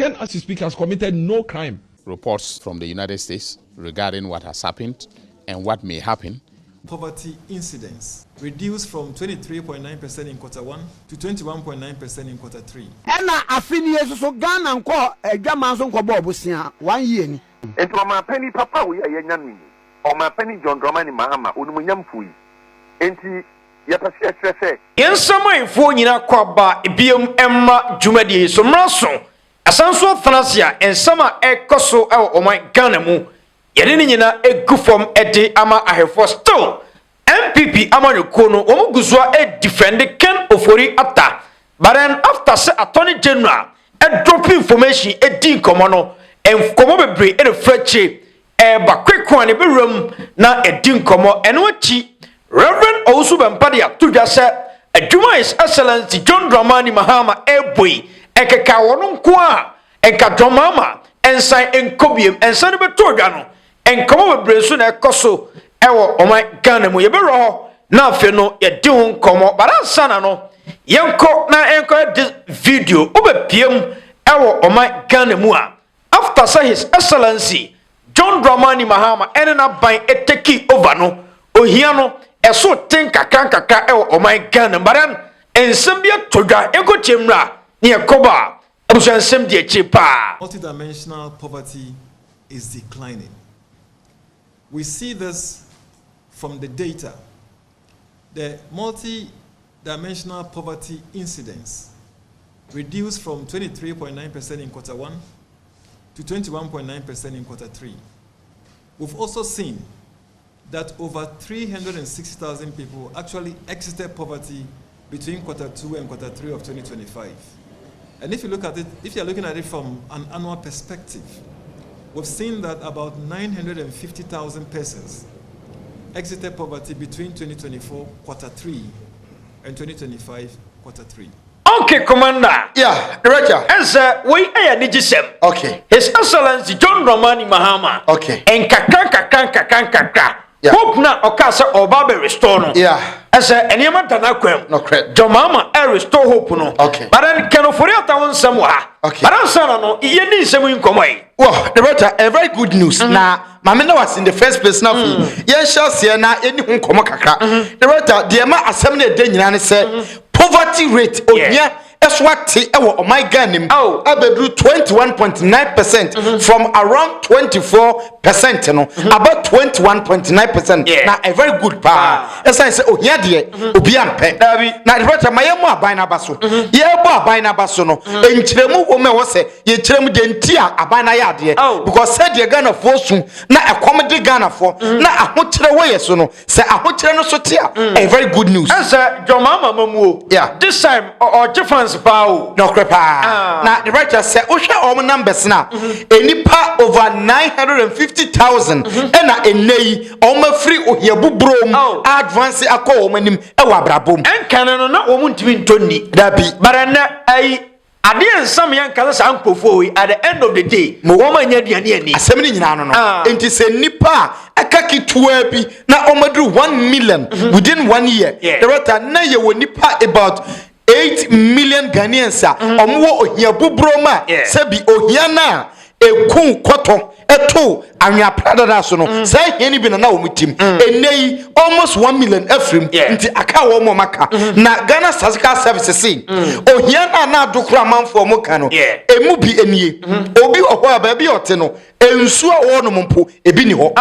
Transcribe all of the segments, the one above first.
Ken, as you speak, has committed no crime. Reports from the United States regarding what has happened and what may happen. Poverty incidence reduced from 23.9% in quarter 1 to 21.9% in quarter 3. And afini so Ghana nko edwaman so nko bobusia 1 year ni. Enti o ma pani papa we yenyan o ma pani John Mahana onumunyam fui. Enti yepase stress yensama ifo nyina kwaba ebiem emma dwumadi so mraso asanso thanasia ensama ekoso e o man Ghana mu yede ni nyina egufom ede ama ahefo still MPP amanyoko no omuguzwa e defend Ken ofori Atta but then after say attorney general e drop information e din komo no enkomo bebre e refreche e ba kwekwan e bewram na e din komo eno achi Rev Owusu Bempah to just say adwuma His Excellency John Mahana Eboi ekeka wono nko a enkadwamama ensan enkobiem ensan be to dwa no enkomo bebresu na ekoso ewo oman Ghana mu yebero ho na afi no ye di ho nkomo baransa na no yenko na enko this video obepiem ewo oman Ghana mu a after say His Excellency John Mahana enena ban eteki over no ohia no eso tinka kankaka e o my Ghana baran ensem bia todwa ego chemra ne yakoba abusan sem de chepa. Multidimensional poverty is declining. We see this from the data. The multi-dimensional poverty incidence reduced from 23.9% in quarter 1 to 21.9% in quarter 3. We've also seen that over 360,000 people actually exited poverty between quarter 2 and quarter 3 of 2025. And if you look at it, if you're looking at it from an annual perspective, we've seen that about 950,000 persons exited poverty between 2024 quarter 3 and 2025 quarter 3. Okay, Commander. Yeah, Director. Answer, we are Nijisem. Okay. His Excellency John Mahana. Okay. And kakaka. Yeah. Hope na okasa obabe restore no. Yeah. Ese enema tanakwem. No correct. Jomama restore hope no. Okay. But then can ofori ata won samwa. Okay. But ansana no iye ni nsemu nkomai. Well, Director, a very good news. Na mama na was in the first place now. Yen shall see na eni hu nkomo kakra. Director, the ma asem na de nyina ne say poverty rate onya eswati ewo o my Ghana abedru 21.9% from around 24% no about 21.9%. Now a very good pa as I say ohia de obi ampe na the better my mo aban na baso ye bo aban na baso no enchiremu wo me wo se ye chiremu de ntia aban na ya de because said the Ghana for sun na ekomede Ghana for na ahokyere wo ye so no say ahokyere no so tia a very good news answer Jomama mamu. Yeah, this time or difference pow no crepa na the writer say ohwe numbers na enipa over 950,000 ena enei free ohiabubrom advance akọ omanim e wa brabom enkan no na omuntimi ntoni dabi barana ai ade ensam yan kala sa ankofo at the end of the day mo woma nya duane ani asem ni nyina no enti se nipa akakitua bi na omadru 1 million within 1 year the writer na ye wo nipa about 8 million Ghanaians omwo ohia bubroma sebi ohia na ekun koto eto anwa prada da so no say hia bi na omutim enei almost 1 million efrim nti aka wo mo maka na Ghana Statistical Services ohia na adokura manfo mo ka no emu bi enie obi ohwo aba bi ote no ensu a wo no mpo ebi ni ho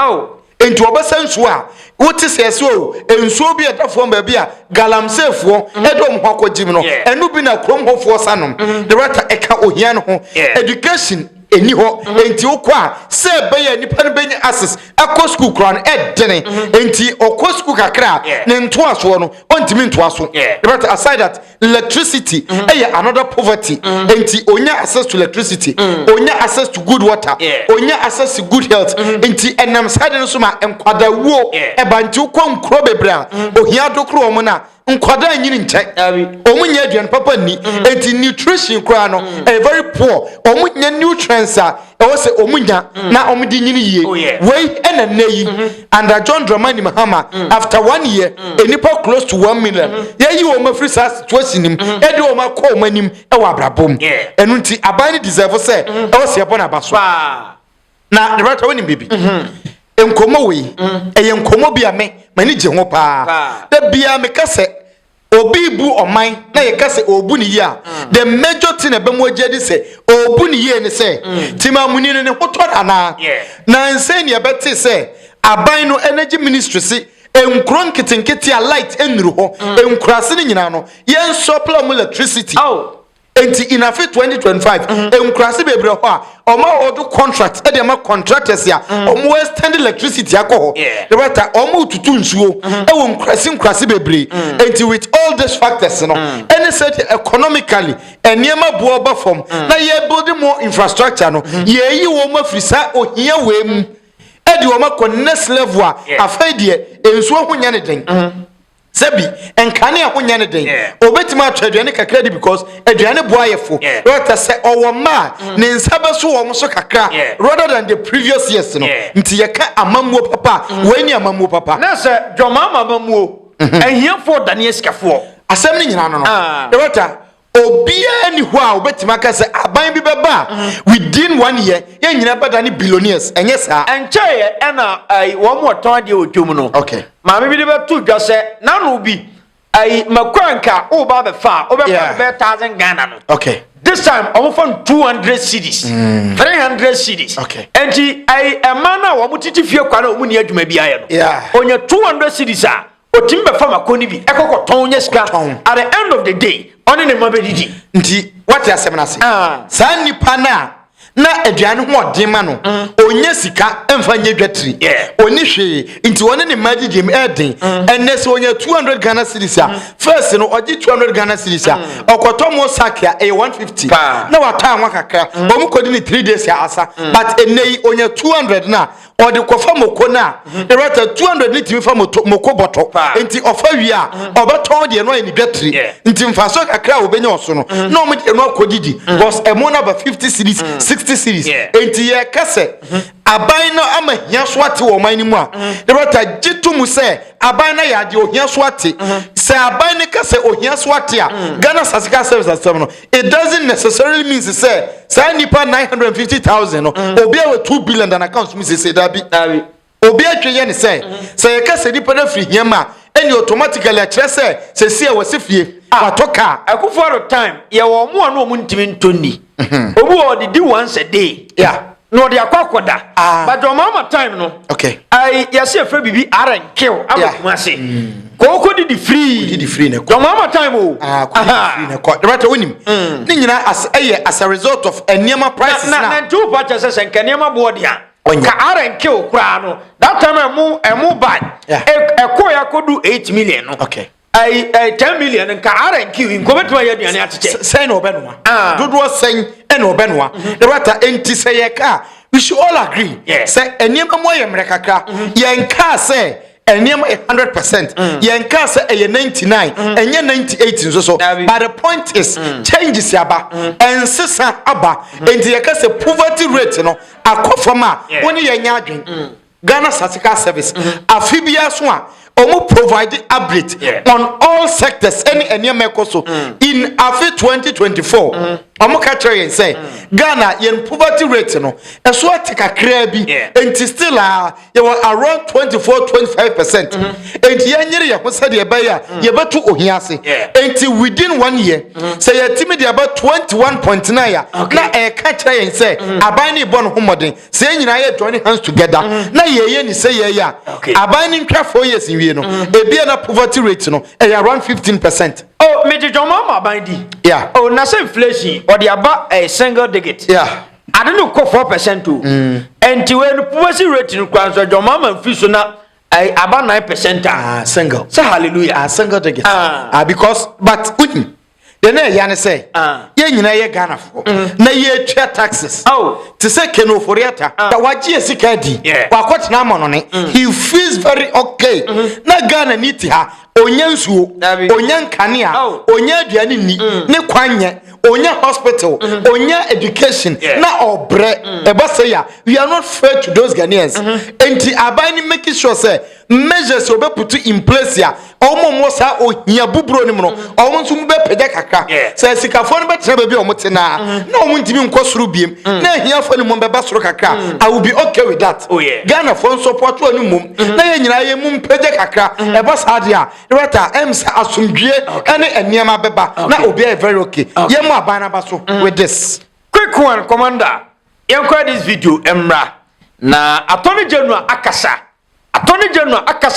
enti obesansu a wote seso ensuo bi etafo mba bi a galamsefo edom ho akogim no enu bi na krom hofo sanom the writer eka ohia no ho education eni ho enti okwa se be ya nipa no benyi access akọ school kran edene enti okọ school kakra ne ntoaso no ontimi ntoaso the writer aside that electricity another poverty enti onya access to electricity onya access to good water onya access to good health enti enam side no so ma enkwadawo ebanti ukọ nkro bebra ohia dokro omo na nkwada nyini nche omunya aduan papa ni enti nutrition kra no very poor omunya nutrients ɛwɔ sɛ omunya na omudi nyini yie wei ɛna neyi under John Dramani Mahama after 1 year enipa close to 1 million yeyi wo mafiri sa situation nim edi wo makɔ wo manim ɛwɔ abrabom ɛnu nti aban ni deserve sɛ ɛwɔ sɛ yɛbɔ na baso na the right woni bibi enkomo wei ɛyɛ nkomo bia me mani gye ho pa da bia me kase obi bu oman na ye kase obu ni ya the major thing ebe mo gye di se obu ni ye ni se timamuni ne hotɔ ana na nse ni ebe te se aban no energy ministry si enkron kitenkete a light enuru ho enkurase ni nyina no ye supply mo electricity enti in afi 2025 enkurase bebre ho a oma odu contract e dey ma contractors ya omo extend electricity akọ the better omo tutu nsuo e wo nkurase bebre enti with all these factors no any said economically eniema bo oba form na ye building more infrastructure no ye yi wo ma frisa ohia we mu e di wo ma next level a afai de ensuo ho nya ne den Sebi enkane ahonya ne den obetima atwaduane kakra di because aduane boayefo rota se owoma ne nsabe so wo so kakra rather than the previous years no nti yeka amamuo papa wani amamuo papa na se dwomama amamuo ehiafo dane esikafo asem ne nyina no no rota obia ni ho a obetima ka se aban bi beba within 1 year ye nyina bada ni billionaires enye sa encheye ena wo mo ton de odwom no okay maame bi de betu dwa se na no bi makwanka o ba be fa o be 1000 Ghana no okay this time I'm from 200 cities 300 cities okay enti emana wo mutiti fie kwa na o mu ni adwuma bi aye no onya 200 cities a otimbe fa makoni bi ekokoton nya sika at the end of the day oni ne mabedidi nti what you asem na se sa nipa na aduane ho odema no onye sika emfa nya dwatiri oni hwe nti woni ne magigem eden enese onye 200 Ghana cedis a first no ogi 200 Ghana cedis a okotomo sakia 150 na wata anwa kakra omu kodi ni 3 days ya asa but enei onye 200 na odi kofa moko na the right 200 ni timi fa moko boto nti ofa wi a obeton de no ni dwatiri nti mfa so kakra obenya oso no na omu de no akodidi was emo na ba 50 cedis 60 series enti ye kase aban no ama hia so ate wo man ni mu a the right gitumu se aban na ya de ohia so ate se aban ne kase ohia so ate a Ghana Sasika Service System no it doesn't necessarily mean say nipa 950,000 no obi a 2 billion and account me say dabi obi atweye ne say ye kase nipa na free hia ma any automatically a kire se se wasifie watoka akuffo time ye wo mo no mo ntimi ntoni obi o di once a day no de akwakoda but your mama time no okay I yesi afre bibi arenkill abotuma se ko di free ne your mama time o free ne ko right wonim ni nyina as a result of eniema prices na two purchases and eniema board ya ka arenkill kura no that time emu bad ko ya kodu 8 million no okay 10 million nka arenkill inkometwa ya duane atete say no obenwa dodo sen ene obenwa the right enti say ye ka we should all agree say eniema mo ye mrekakra ye nka say eniema 100% ye nka say 99 enye 98 so but the point is changes yaba ensesa aba enti ye ka say poverty rate no akofo ma woni ye nya adwen Ghana Sasika Service afibia so a omo provide update on all sectors any mekoso in afi 2024 omo ka try say Ghana yen poverty rate no eso atikakra bi enti still you were around 24-25% enti yenyere ye hosa de be ya ye betu ohiase enti within 1 year say ye timi de about 21.9 na e ka try say aban ni bon homoden say nyina ye join hands together na ye ni say ye ya aban ni ntwa 4 years wie no ebia na poverty rate no e around 15%. Oh, Major John Mahana bindi. Oh, na say inflation or the about a single digit. I don't know 4% too. And to when poverty rate in Kwanzaa John Mahana fish na about 9%. Single. Say hallelujah. Single digit. Because but the na ya ne say ye nyina ye Ghana for na ye twa taxes to say keno foriata da waje sika di wa kwatena amono ne he feels very okay na Ghana niti ha onya nsuo onya nkania onya aduane ni ne kwanye onya hospital onya education na obre ebose ya we are not fair to those Ghanaians enti aban ni make sure say measures will be put in place ya omo sa ohia buburo ni mo omo nso mu be pede kakra say sikafo no be tena be omo tena na omo ntimi nkosoro biem na ehia fo ni mo be basoro kakra I will be okay with that Ghana for support oni mum na ye nyina ye mum pede kakra ebose adia reta ems asumdwie ene eniema beba na obi e very okay ye mo abana baso with this quick one commander yanko this video emra na attorney general akasa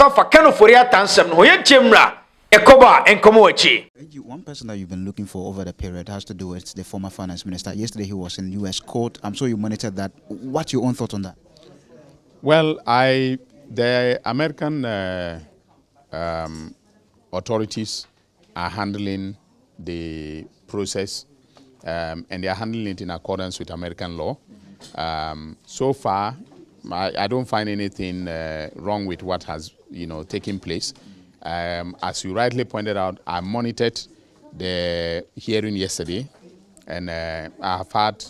fa kano ofori Atta nsem no ye chemra ekoba enkomo wachi. One person that you've been looking for over the period has to do with the former finance minister. Yesterday he was in US court. I'm sure you monitored that. What's your own thought on that? Well, the American authorities are handling the process and they are handling it in accordance with American law. So far, I don't find anything wrong with what has taken place. As you rightly pointed out, I monitored the hearing yesterday, and I have had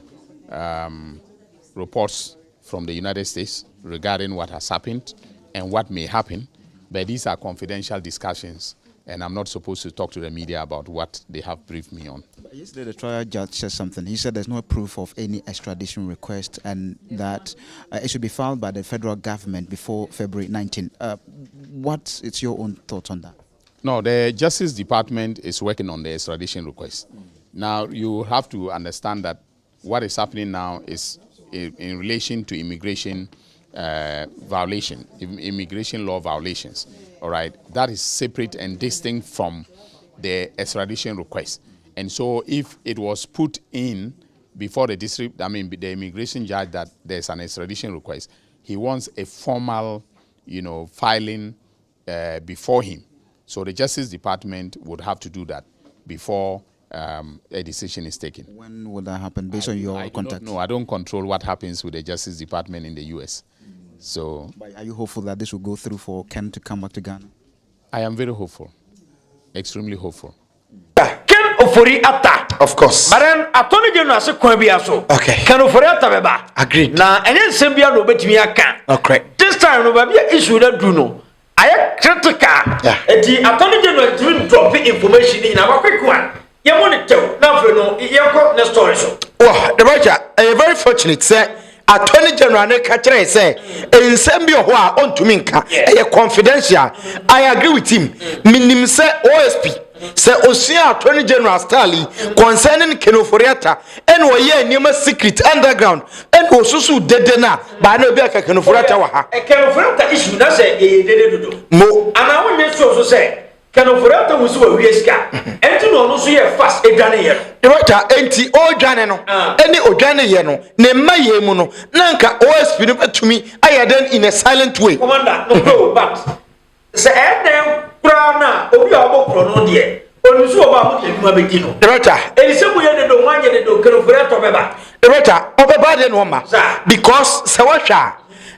reports from the United States regarding what has happened and what may happen, but these are confidential discussions, and I'm not supposed to talk to the media about what they have briefed me on. Yesterday, the trial judge said something. He said there's no proof of any extradition request and that it should be filed by the federal government before February 19. What's your own thoughts on that? No, the Justice Department is working on the extradition request. Now, you have to understand that what is happening now is in relation to immigration immigration law violations. All right, that is separate and distinct from the extradition request. And so, if it was put in before the the immigration judge that there's an extradition request, he wants a formal, filing before him. So the Justice Department would have to do that before a decision is taken. When will that happen, based on your contacts? No, I don't control what happens with the Justice Department in the U.S. So, but are you hopeful that this will go through for Ken to come back to Ghana? I am very hopeful, extremely hopeful. Ken ofori Atta, of course. But then Attorney General se kwan bi aso. Okay. Ken ofori Atta beba. Agreed. Na enye nsem bia no betimi aka. Okay. This time no ba bia issue that do no. I critical. The Attorney General to drop information in our quick one. You want to tell now for no next story so. Well, the Roger, I am very fortunate, sir. Attorney General ne kachire say ensem bi ho a ontumi nka e confidential. I agree with him. Minim say OSP say Osia Attorney General Starley concerning Ken ofori Atta and oye niam secret underground and osusu dede na ba na obi aka Ken ofori Atta wa ha. Ken ofori Atta issue na say dede dodo. Mo ana wonye so say Ken ofori Atta wusu wa wieska enti no no so ye fast edwane ye. Director enti odwane no eni odwane ye no ne maye mu no na nka OSP no betumi ayaden in a silent way. Commander no but say edem kura na obi a obokro no de onisu oba mo ke duma bedi no. Director eni se mu ye de do wanye de do Ken ofori Atta beba. Director obeba de no ma because sewasha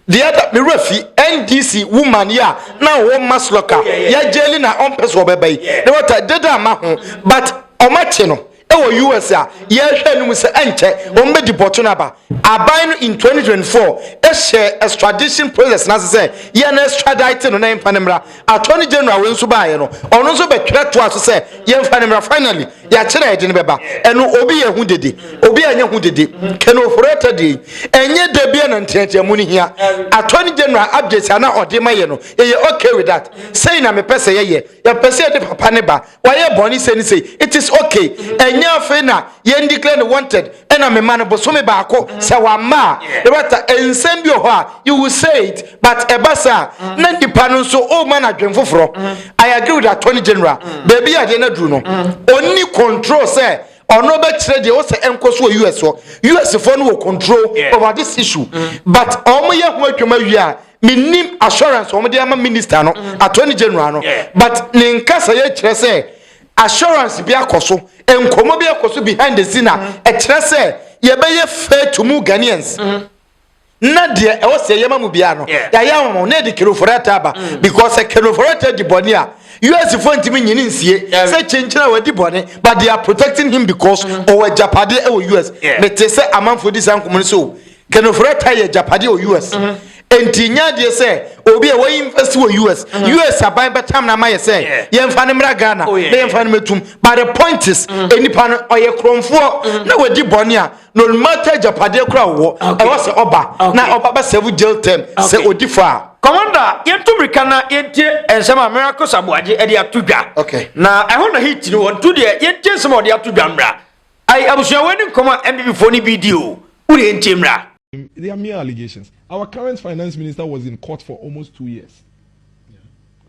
the other Mirafi NDC woman ya na wo masloka ya jeli na on person obeba yi. Director deda ma ho but omache no ewo US a ye hwe no se enche won be deport na ba aban in 2024 e share extradition process na say ye na extradite no na mfanemra Attorney General we nso ba ye no ono nso be twere to aso say ye mfanemra finally ya kire ede ne beba eno obi ye hu dede obi anya hu dede Ken ofori Atta de enye de bia na ntete mu ni hia Attorney General update ana ode ma ye no ye okay with that say na me pese ye pese de papa ne ba wa ye boni say it is okay enya fe na ye declare wanted ena me man bo so me ba ko se wa ma the matter ensem bi ho a you will say it but ebasa na dipa no so o man adwen foforo I agree with Attorney General baby ade na duru no oni control say ono be kire de o se enko so US for no will control over this issue but omo ye ho atwama wi a minim assurance omo de ama minister no Attorney General no but ne nkasa ye kire say assurance bi akoso enkomo bi akoso behind the scene e kire say ye be ye fair to mu Ghanaians na de e wo say ye mamu bia no ya ya mo na de Ken ofori Atta ba because Ken ofori Atta di boni a US for ntimi nyini nsie say chenchina we di bone but they are protecting him because our japade e US me te say amanfo di san komo so kenofreta ye japade o US enti nya de say obi e we invest wo US aban betam na ma ye say ye mfa ne mra Ghana na ye mfa ne metum but the point is enipa no oye kromfo na we di bone a no matter japade kra wo e was say oba na oba ba serve jail term say odifa Commander, yentumrika na yentie ensema Miracles Abuaje e de atudwa. Okay. Na ehon na hit ni won to de yentie ensema de atudwa mra. Ai abusua weni nkoma MBB phone video. Uri yentie mra. They are mere allegations. Our current finance minister was in court for almost 2 years. Yeah.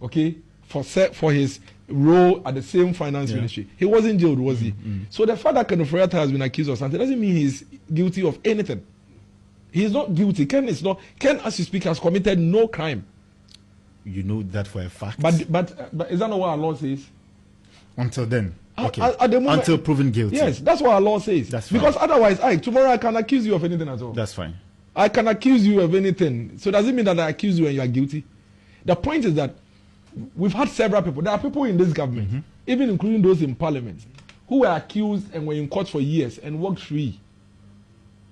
Okay? For his role at the same finance ministry. He wasn't jailed, was he? So the fact that Kenoforiata has been accused of something doesn't mean he's guilty of anything. He is not guilty. Ken, as you speak, has committed no crime. You know that for a fact. But is that not what our law says? Until then, okay. At the moment, until proven guilty. Yes, that's what our law says. That's fine. Because otherwise, tomorrow I can accuse you of anything at all. That's fine. I can accuse you of anything. So does it mean that I accuse you and you are guilty? The point is that we've had several people. There are people in this government, even including those in parliament, who were accused and were in court for years and walked free.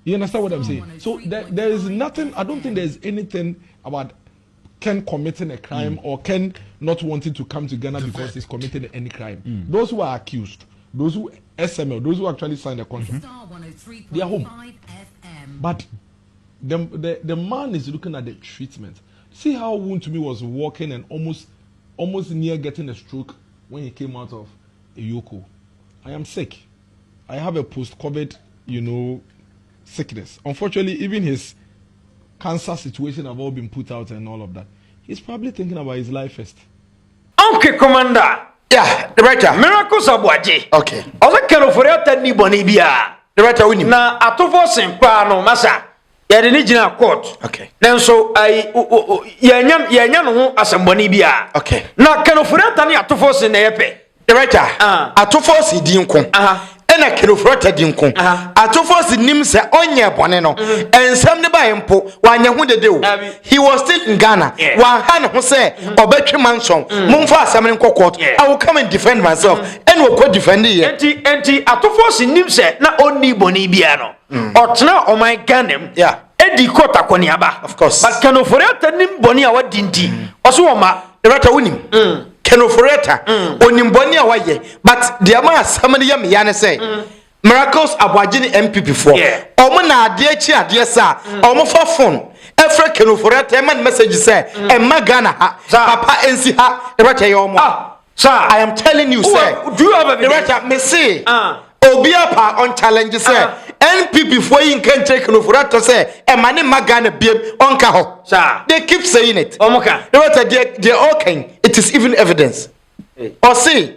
You understand what I'm saying? So there is nothing, I don't think there's anything about Ken committing a crime or Ken not wanting to come to Ghana because he's committed any crime. Those who are accused, those who SML, those who actually signed the contract, they are home. But the man is looking at the treatment. See how Wontumi was walking and almost near getting a stroke when he came out of a Yoko. I am sick. I have a post-COVID, sickness. Unfortunately, even his cancer situation have all been put out and all of that. He's probably thinking about his life first. Okay, Commander. Yeah, the writer. Miracles Abuaje. Okay. Oza Kenoforiata ni boni bia. The writer winning. Na atofo sempa no masa. Ya de ni gina court. Okay. Nanso ai ya no ho asemboni bia. Okay. Na Kenoforiata ni atofo se na yepe. The writer. Atofo si di nko. Na Kenoforiata di nko. Atofo si nim se onye bone no. Ensam ne ba empo wanya hu dede o. He was still in Ghana. Wan ha ne ho se obetwe manson. Momfa asam ne court. I will come and defend myself. And we go defend here. Enti atofo si nim se na onni boni bia no. Otna o my Ghana. Yeah. Edi kota kwani aba. Of course. But Kenoforiata nim boni a wadi nti. Oso wo ma the writer winning. Kenoforiata onimboni awaye but the ama samani ya me say Miracles Abuaje ni MPP for omo na ade achi ade sa omo fa phone efre Kenoforiata man message say emma Ghana ha papa ensi ha the writer ya omo sir I am telling you say do you have the writer me say obiapa on challenge say NPP for in can take Kenoforiata say emma ne Ghana biem onka ho sir they keep saying it omoka the writer they all can it is even evidence or say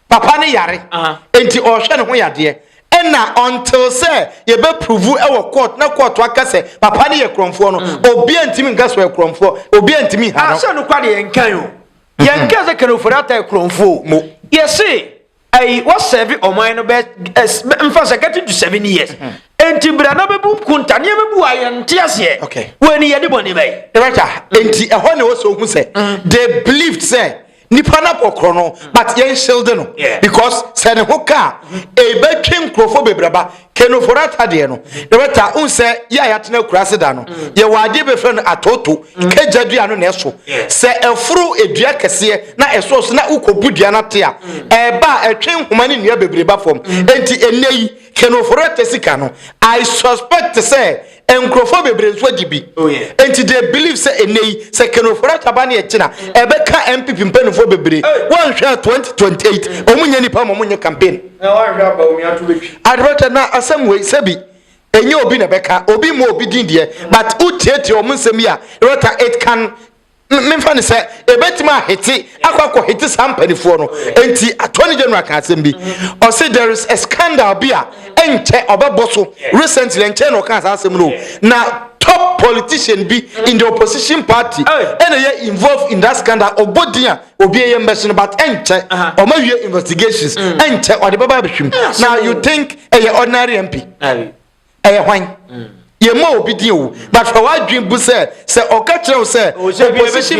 papa ne yare enti o hwe ne ho yade na until say ye be prove e court na court aka say papa ne ye kromfo no obi antimi nka so ye kromfo obi antimi ha no asa no kwa de yenkan yo yenkan ze Kenoforiata ye kromfo mo ye say ai was serve o man no be mfa say getting to 7 years enti bra na be bu kunta ne be bu ayente ase okay when ye de boni bay the writer enti e ho ne wo so hu say they believed say nipa na pokro no but yen shield no because say ne ho ka e betwe nkrofo bebraba Kenoforiata de no the writer un say ya tena kurase da no ye wade be fe no atoto kejadua no na eso say efuru edua kese na eso so na ukobudua na te a e ba etwe nhoma ne nua bebreba fom enti enei Kenoforiata sika no I suspect say enkrofo bebre nso dibi enti they believe say enei say Kenoforiata ba na ye kina e be ka MPP mpanufo bebre one hwa 2028 omunye nipa omunye campaign na wa hwa ba omi atu betwi advert na asem we sabi enye obi na beka obi mo obi din de but utiete o munsem ya it can memfa ne say ebetima hiti akwakọ hiti sampanifo no enti attorney general ka asem bi or say there is a scandal bia enche obeboso recently enche no ka asem no na top politician be in the opposition party and they involved in that scandal obodia obi ye mbese but enche o ma wie investigations enche o de baba behwim now you think a ordinary MP hwan ye mo obi din o but for what dream bu say o ka kire o say opposition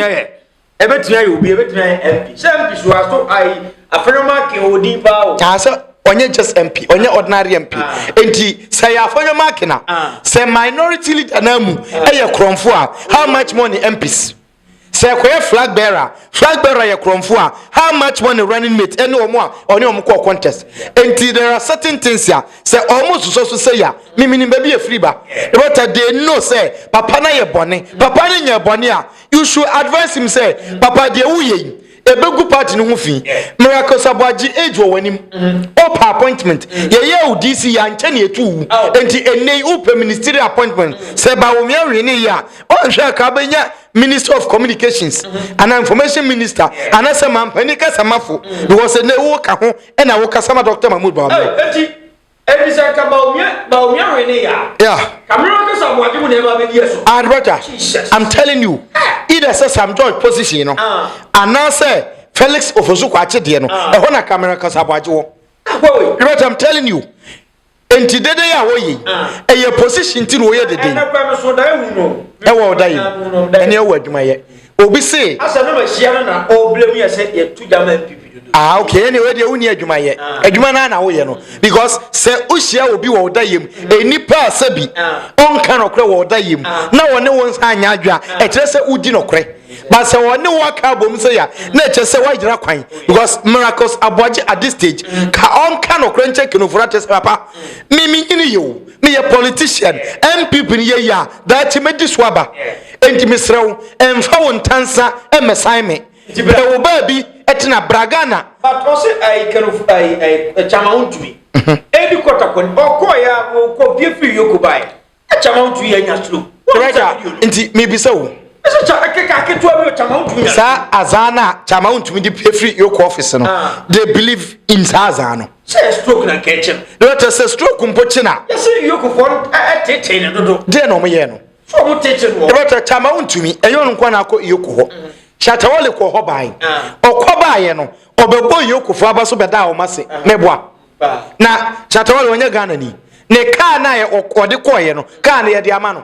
ebetuna you be ebetuna MP say MP so aso I afenoma ke odi pa o asa onye just MP onye ordinary MP enti say afenoma ke na say minority leader na mu eye kromfo a how much money MPs say koye flag bearer ye kromfo a how much money running mate any omo a oni omo ko contest enti there are certain things here say almost so say ya mimi ni baby e free ba but they know say papa na ye bone papa na nya bone a you should advise him say papa de uye ebegu party no hufi miracle sabaji age wo wanim up appointment ye DC ya nche na etu enti enei up ministerial appointment say ba wo miawe ni ya on hwe ka benya Minister of Communications and Information Minister and as a man penny kasamafo because ne wo ka ho e na wo kasama Dr. Mahmoud Bawumia enti say ka Bawumia we ni ya Camera kasabaji mu na ma be yeso and brother I'm telling you either say Sam George position no and now say Felix Ofosu kwache de no e ho na camera kasabaji wo brother I'm telling you enti dede ya wo yi e ye position ti no ye dede na kwa me so da ehu no e wo da yi ene e wo adwuma ye obi say asa na ma hia na o blame ye say ye tu jama MPP okay anyway de uni adwuma ye adwuma na wo ye no because say ohia obi wo da yem enipa asabi on kan okre wo da yem na woni won sa anya adwa e kire say udi nokre but say woni wo ka bom say ya na kire say wajira kwan because miracles aboje at this stage ka on kan okre nche kinu furate papa mimi nyini yo me ye politician MPP ni ye ya that me diswaba enti misrew emfa won tansa emesai me wo baby etina bragana but also I can of I chama untumi ebi kota kon okoya ko biefi yokubai chama untumi anya slow nti me bisa wo eso cha akeka ketu abi chama untumi sa azana chama untumi di biefi yoku office no they believe in azano say stroke na ketchen let us say stroke mpochina yes yoku for tete ne dodo de no me ye no so mo tete no but chama untumi enyo nkwa na akọ yoku ho Shatawale ko ho bai okoba ye no obebo yokufu abaso beda o mase meboa na Shatawale onye Ghana ni ne ka na ye okode koye no ka na ye de ama no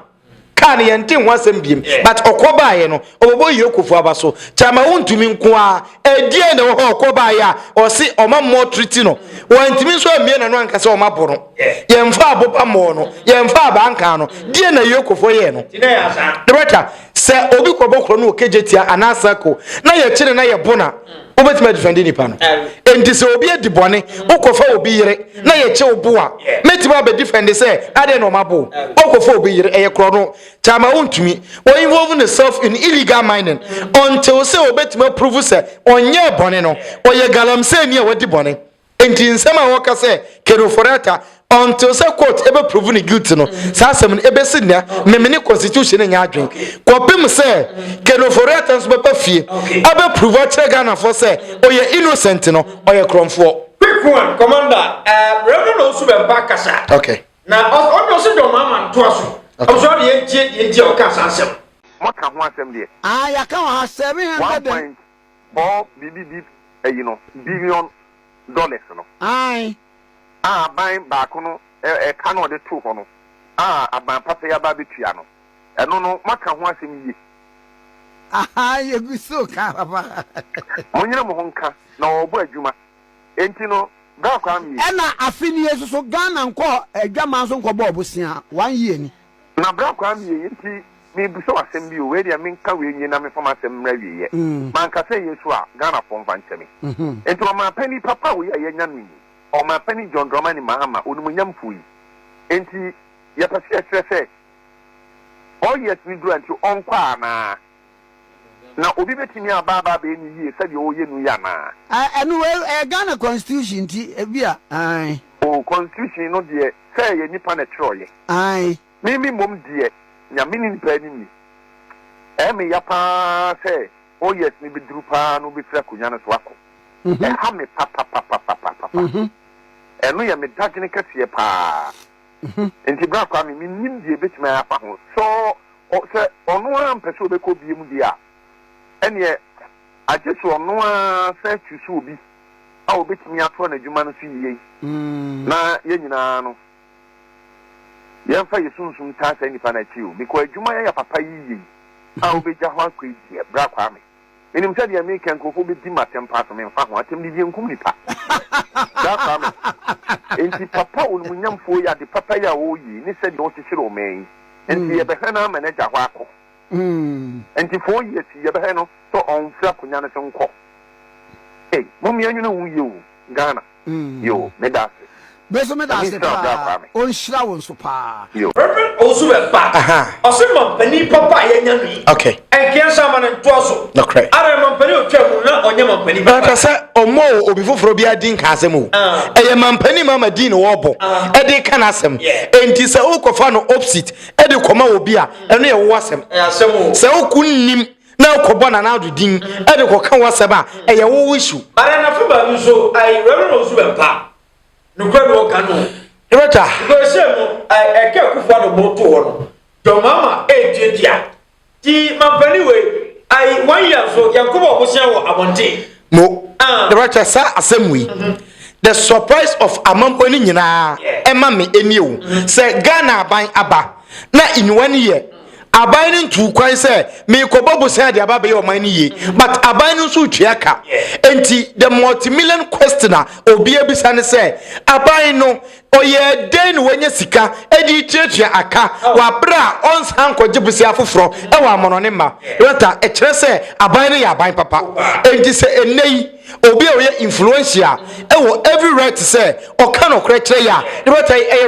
ka na ye ntin wasem biem but okoba ye no obebo yokufu abaso chama untumi nko a edie ne ho okoba ye a o si oma mo treat no wantimi so amie na no ankase o maboro ye mfa abopa mo no ye mfa abanka no die na yokufu ye no tina ya sa debata se obi kobokro no okejetia anasako na ye kire na ye bona obetima defend ni pa no enti se obi edibone ukofa obi yire na ye che obo a metima be defend se ade no mabo ukofa obi yire eye kro no chama untumi o involve yourself in illegal mining until se obetima prove se onye bone no oye galamse ni e wadi bone enti nsema woka se kero forata until say court ebe prove ni guilty no sasem ebe sinia memene constitution nya adwen kopim say keno for attempts be fie ebe prove a Ghana for say oye innocent no oye kromfo quick one commander Rev Owusu Bempah kasa okay na onyo se do mama nto aso I'm sorry ye o kasa asem what can one asem there ya kan ha 700 1.4 billion dollars no ai buying back no can no de two no aban papa ya ba betua no eno no maka ho asem yi ye guso ka papa monyina mo honka na obo adwuma enti no da kwa mi ena afini yeso so Ghana nko adwama so nko bo obosia 1 year ni na bra kwa mi enti me buso asem bi o we dia menka we nyi na me fama asem mra wiye man ka say yesu a Ghana fon fa nchemi enti o ma pani papa we ya nya no o ma pani John Mahana onumunyam fui enti ya pasi atrese all yes we do until on kwa na obi betimi ababa be ni yie sabe o ye nu ya na enu Ghana constitution ti bia ai o constitution no de say ye nipa na troye ai mimi mom de nya mini nipa ni me ya pa say oh yes ni bidru pa no betira kunya no so akọ ha me papa enu ya me dagene kase pa enti bra kwa mi nim die betimi afa ho so o se onu an pese obeko biem dia ene ajesu onu an se tusu obi a obetimi ato na adwuma no so yiye na ye nyina no ye fa yesunsun ta sa nipa na chiu because adwuma ya papa yiye a obeja ho akwa die bra kwa mi Minim said the American could be Timatem pass me and Fahatim Divian Kumipa. That's and Papa will Munyam for ya the papaya o ye, and he said, "Don't you show me." And the Abahana manager Wako. And the 4 years, the Abahano, so on Flapunana son call. Hey, Mommy, you know you, Ghana, you, Medas. Besomedas, on Shroud Super. Rev Owusu Bempah. Osema pani papa yenyanui. Okay. And Kiasaman and Twaso. No credit. I am pani o twemu na onyama pani. But I said, Omo, Obifo Bia Din Casemo. I am Mampani Mama Din Wobo. Ede Canasem. And tis a Okofano opposite. Ede Koma Obia. And near Wasem. So couldn't now Kobana now do ding. Ede Kokan Wasaba. A issue. But I never so I Rev Owusu Bempah. No credible canoe. Rota. Because I can't afford a motor. Your mama, dear. T. Mampany way. I 1 year so Yakuba was Abonte. Mo. The Rota sa assembly. The surprise of Amamponi and Mammy and you. Say Ghana buying Abba. Not in 1 year. Abiding to quite say, me Kobobo said the Ababe or money, but abiding to Chiaka. And the multi-million questioner, Obia Bisane say, Abino, or ye den when you sika, Eddie Church Aka, Wabra, ons Hanko Jibusia Fufro, Ewa Mononema, Rata, a tresse, Abine Yabai Papa, and this a nay. Obi oye influencer every right to say or cannot correct ya the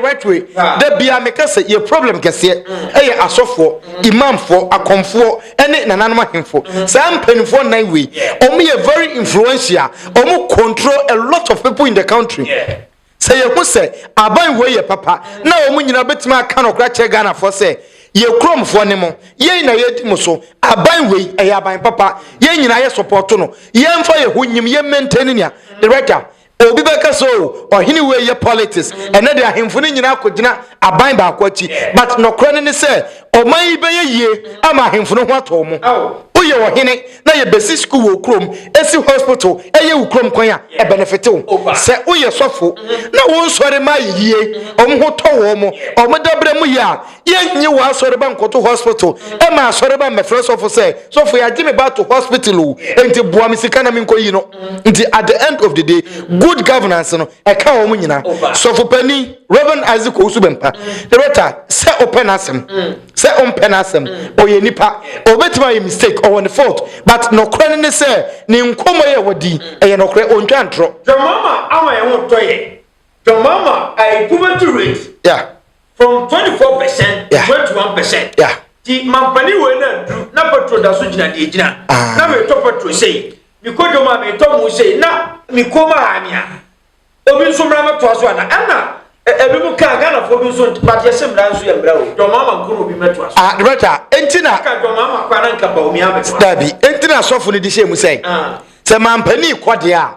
right way there be a make say your problem kese asofo imam for akomfo ene nananama himfo some penfo nine way omi a very influential omo control a lot of people in the country say you say aban way papa na omo nyina betima cannot correct Ghana for say ye krom fo ne mo ye na ye timo so aban we aban papa ye nyina ye support no ye mfa ye honyim ye maintain nia director obi beka so ohini we ye politics ene de ahemfo ne nyina akogina aban ba akwachi but no kro ne say oman be ye ama ahemfo no ho ato mo oye ohene na ye besi school wo krom esi hospital eye wo krom kwan a benefit wo se oye sofo na won sore ma yie omho to wo mo omodabre mu ya ye nyi wa sore ba nkoto hospital e ma sore ba mefre sofo say sofo ya jime ba to hospital enti boa misika na minko yi no nti at the end of the day good governance no e ka wo mu nyina sofo pani Rev Owusu Bempah the reta say open asem say open asem oye nipa obetima ye mistake on the fault but no credit ne say ni nkomo ye wodi e no credit on twantro your mama awa ye won toye your mama I poverty rate from 24% to 21% ti mampani we na petrol da so gina de gina na me to petrol say mi ko do ma me to mu say na mi ko ma amia obi so mra ma to so na ebi mu ka Ghana for bi so but yesem dan so ye mbra o your mama nkuru bi meto aso director entina ka your mama kwa na nka ba o mi abeto dabi entina sofo ne di she mu say se mampani kwade a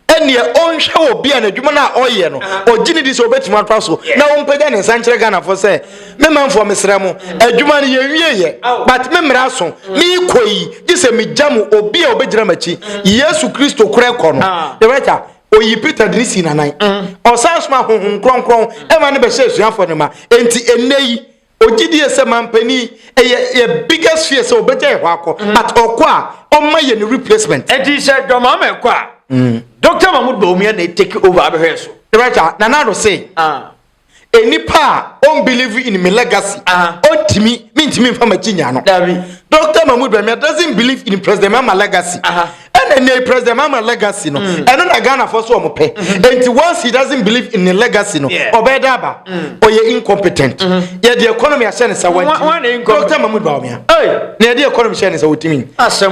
ene onhwe obi a na dwuma na oye no ogini di so obetima paso na wompega ne sankyere Ghana for say me manfo mesra mu adwuma ne ye but me mra so me koyi gise me jamu obi a obegira machi Yesu Kristo kure ko no director oyi Peter Drisi na nan osasma honhon kronkron e ma ne be hye suafo ne ma enti enei ogidie se mampani e biggest fear so obeja e hwako but okwa oma ye ne replacement enti se domama ekwa Dr. Mahmoud Bawumia na take over abehwe so director na na do say enipa on believe in my legacy ontimi mintimi mfama chinya no Dr. Mahmoud Bawumia doesn't believe in President Mahama legacy and then President Mahama legacy no and na Ghana for so omope and once he doesn't believe in the legacy no obedaba oye incompetent yeah the economy ashene sa wanti Dr. Mahmoud Bawumia na the economy ashene sa wotimi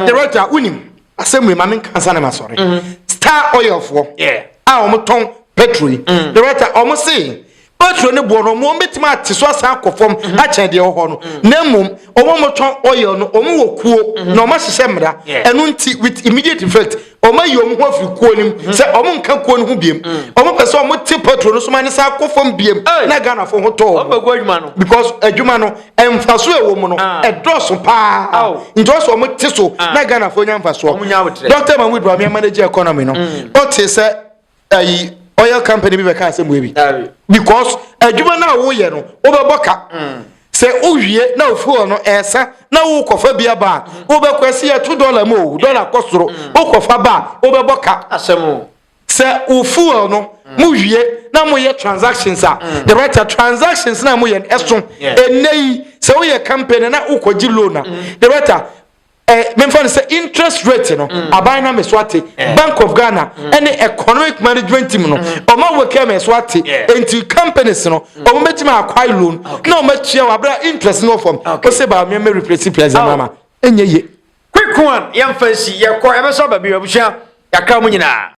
director unim assembly mamen kansa na masore Star Oil for omoton petrol director omo say petrol ne bo no mo metima atiso asa akofom a chen de ho no na mum omo moton oil no omo wokuo na omo hye mra enu nti with immediate effect omo yi omo ho afiri kuo nim se omo nka kuo no ho biem omo pese omo ti petrol no so mane sa akofom biem na Ghana fo ho to omo go adwuma no because adwuma no emfaso ewo mu no edoso pa njoso omo ti so na Ghana fo nya mfaso Dr. Mahmoud Bawumia manage economy no o ti se ayi oil company bi be ka asem we bi because adwuma na wo ye no obeboka se uwie na ofuo no esa na wo kofa bia ba wo be kwesi ya $2 mo dollar kosoro wo kofa ba wo be boka asemo se ofuo no mu wie na mo ye transactions the right transactions na mo ye eson enei se wo ye campaign na wo kogi loan the right memfa say interest rate no aban na meswate Bank of Ghana any economic management team no o ma wo ke meswate enti companies no o mo betima acquire loan na o ma tua wa bra interest no form o se ba me replace president mama enye ye quick one yam fancy ye ko e be so ba bi abusha yakra mu nyina